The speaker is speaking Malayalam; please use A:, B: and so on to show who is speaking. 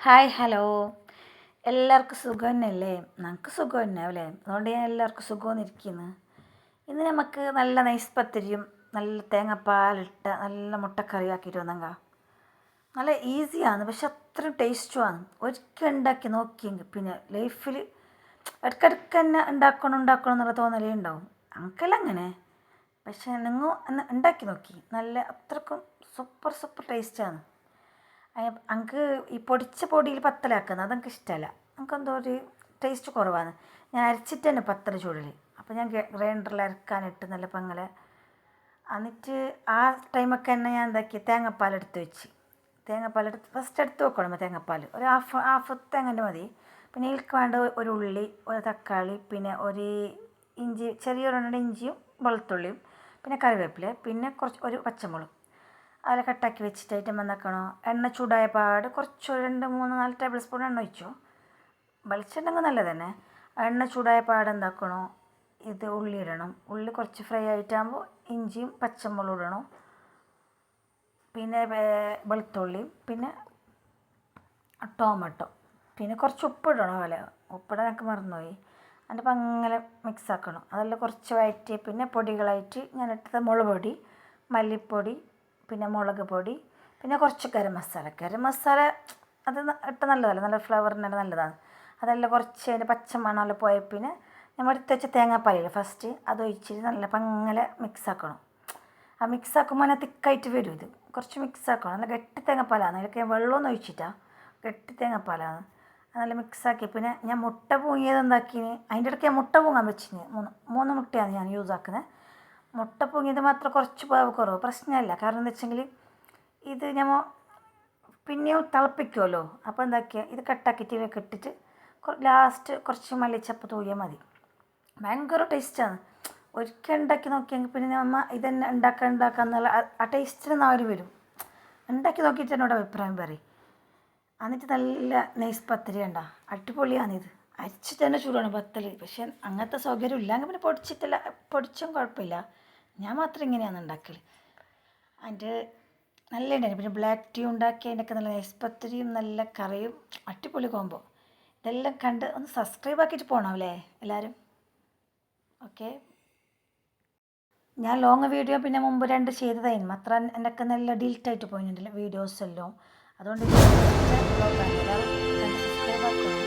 A: ഹായ് ഹലോ, എല്ലാവർക്കും സുഖം തന്നെയല്ലേ? നമുക്ക് സുഖം തന്നെ അല്ലേ? അതുകൊണ്ട് ഞാൻ എല്ലാവർക്കും സുഖമെന്നിരിക്കുന്നു. ഇന്ന് നമുക്ക് നല്ല നൈസ് പത്തിരിയും നല്ല തേങ്ങാപ്പാലിട്ട നല്ല മുട്ടക്കറി ആക്കിയിട്ട് വന്നെങ്ക നല്ല ഈസിയാണ്, പക്ഷെ അത്രയും ടേസ്റ്റുമാണ്. ഒരിക്കൽ ഉണ്ടാക്കി നോക്കിയെങ്കിൽ പിന്നെ ലൈഫിൽ ഇടയ്ക്കിടയ്ക്ക് തന്നെ ഉണ്ടാക്കണം എന്നുള്ള തോന്നലേ ഉണ്ടാവും. നമുക്കെല്ലാം അങ്ങനെ, പക്ഷേ നിങ്ങൾ ഉണ്ടാക്കി നോക്കി നല്ല അത്രക്കും സൂപ്പർ ടേസ്റ്റാണ്. എനിക്ക് ഈ പൊടിച്ച പൊടിയിൽ പത്തലാക്കുന്നത് അതെനിക്ക് ഇഷ്ടമല്ല. എനിക്കെന്തോ ഒരു ടേസ്റ്റ് കുറവാണ്. ഞാൻ അരച്ചിട്ട് തന്നെ പത്തൽ ചൂടൽ. അപ്പോൾ ഞാൻ ഗ്രൈൻഡറിൽ അരക്കാനിട്ട് നല്ല പങ്ങല. എന്നിട്ട് ആ ടൈമൊക്കെ തന്നെ ഞാൻ എന്താക്കി തേങ്ങാപ്പാലെടുത്ത് വെച്ച്. തേങ്ങാപ്പാലെടുത്ത് ഫസ്റ്റ് എടുത്ത് വെക്കണം. തേങ്ങാപ്പാൽ ഒരു ഹാഫ് തേങ്ങൻ്റെ മതി. പിന്നെ ഇതിൽക്ക് വേണ്ട ഒരു ഉള്ളി, ഒരു തക്കാളി, പിന്നെ ഒരു ഇഞ്ചി, ചെറിയൊരെണ്ണം ഇഞ്ചിയും വെളുത്തുള്ളിയും, പിന്നെ കറിവേപ്പില, പിന്നെ ഒരു പച്ചമുളക് അതിൽ കട്ടാക്കി വെച്ചിട്ടായിട്ട് എന്താക്കണോ, എണ്ണ ചൂടായ പാട് കുറച്ച് 2-3-4 ടേബിൾ സ്പൂൺ എണ്ണ ഒഴിച്ചോ. വെളിച്ചെണ്ണ നല്ലത് തന്നെ. എണ്ണ ചൂടായ പാട് എന്താക്കണോ, ഇത് ഉള്ളി ഇടണം. ഉള്ളി കുറച്ച് ഫ്രൈ ആയിട്ടാകുമ്പോൾ ഇഞ്ചിയും പച്ചമുളകും ഇടണം. പിന്നെ വെളുത്തുള്ളിയും, പിന്നെ ടൊമാറ്റോ, പിന്നെ കുറച്ച് ഉപ്പിടണം. ഉപ്പിടാൻ എനിക്ക് മറന്നുപോയി. അതിൻ്റെ അങ്ങനെ മിക്സ് ആക്കണം. അതെല്ലാം കുറച്ച് വഴറ്റി പിന്നെ പൊടികളായിട്ട് ഞാൻ ഇട്ടത് മുളക് പൊടി, മല്ലിപ്പൊടി, പിന്നെ മുളക് പൊടി, പിന്നെ കുറച്ച് ഗരം മസാല അത് ഇട്ട് നല്ലതല്ല, നല്ല ഫ്ലേവറിന് നല്ലതാണ്. അതെല്ലാം കുറച്ച് അതിൻ്റെ പച്ചമണമെല്ലാം പോയ പിന്നെ നമ്മൾ എടുത്ത് വെച്ച തേങ്ങാപ്പാലില്ല ഫസ്റ്റ് അത് ഒഴിച്ചിട്ട് നല്ല പങ്ങനെ മിക്സ് ആക്കണം. ആ മിക്സ് ആക്കുമ്പോൾ അങ്ങനെ തിക്കായിട്ട് വരും. ഇത് കുറച്ച് മിക്സ് ആക്കണം. നല്ല ഗട്ടി തേങ്ങാപ്പാലാണ്. അതിലൊക്കെ ഞാൻ വെള്ളമൊന്നും ഒഴിച്ചിട്ടാണ്, ഗട്ടി തേങ്ങാപ്പാലാണ്. നല്ല മിക്സാക്കി പിന്നെ ഞാൻ മുട്ട പൂങ്ങിയത് എന്താക്കിന്, അതിൻ്റെ ഇടയ്ക്ക് ഞാൻ മുട്ട പൂങ്ങാൻ വെച്ചിന്. 3 മുട്ടയാണ് ഞാൻ യൂസ് ആക്കുന്നത്. മുട്ട പൂങ്ങിയത് മാത്രം കുറച്ച് വേവ് കുറവ്, പ്രശ്നമല്ല. കാരണം എന്താ വെച്ചെങ്കിൽ ഇത് നമ്മൾ പിന്നെയും തിളപ്പിക്കുമല്ലോ. അപ്പോൾ എന്താക്കിയ ഇത് കട്ടാക്കിയിട്ട് ഇവയൊക്കെ ഇട്ടിട്ട് ലാസ്റ്റ് കുറച്ച് മല്ലിച്ചപ്പ് തൂകിയാൽ മതി. ഭയങ്കര ടേസ്റ്റാണ്. ഒരിക്കൽ ഉണ്ടാക്കി നോക്കിയെങ്കിൽ പിന്നെ നമ്മൾ ഇതന്നെ ഉണ്ടാക്കാന്നുള്ള ആ ടേസ്റ്റിന് നാല് വരും. ഉണ്ടാക്കി നോക്കിയിട്ട് എന്നോട് അഭിപ്രായം പറയും. എന്നിട്ട് നല്ല നൈസ് പത്തിരി ഉണ്ടോ, അടിപൊളിയാണിത്. അരിച്ചിട്ട് തന്നെ ചൂടാണ് പത്തൽ. പക്ഷെ അങ്ങനത്തെ സൗകര്യം ഇല്ലെങ്കിൽ പിന്നെ പൊടിച്ചും കുഴപ്പമില്ല. ഞാൻ മാത്രം ഇങ്ങനെയാണ് ഉണ്ടാക്കൽ. അതിൻ്റെ നല്ല ഉണ്ടായിരുന്നു. പിന്നെ ബ്ലാക്ക് ടീ ഉണ്ടാക്കി അതിൻ്റെയൊക്കെ നല്ല നൈസ് പത്തിരിയും നല്ല കറിയും അടിപൊളി കോമ്പോ. ഇതെല്ലാം കണ്ട് ഒന്ന് സബ്സ്ക്രൈബ് ആക്കിയിട്ട് പോകണം അല്ലേ എല്ലാവരും. ഓക്കെ, ഞാൻ ലോങ് വീഡിയോ പിന്നെ മുമ്പ് 2 ചെയ്തതായിരുന്നു. അത്ര എന്നൊക്കെ നല്ല ഡിലീറ്റായിട്ട് പോയിട്ടുണ്ടല്ലോ വീഡിയോസ് എല്ലാം. അതുകൊണ്ട് സബ്സ്ക്രൈബ് ആക്കണം.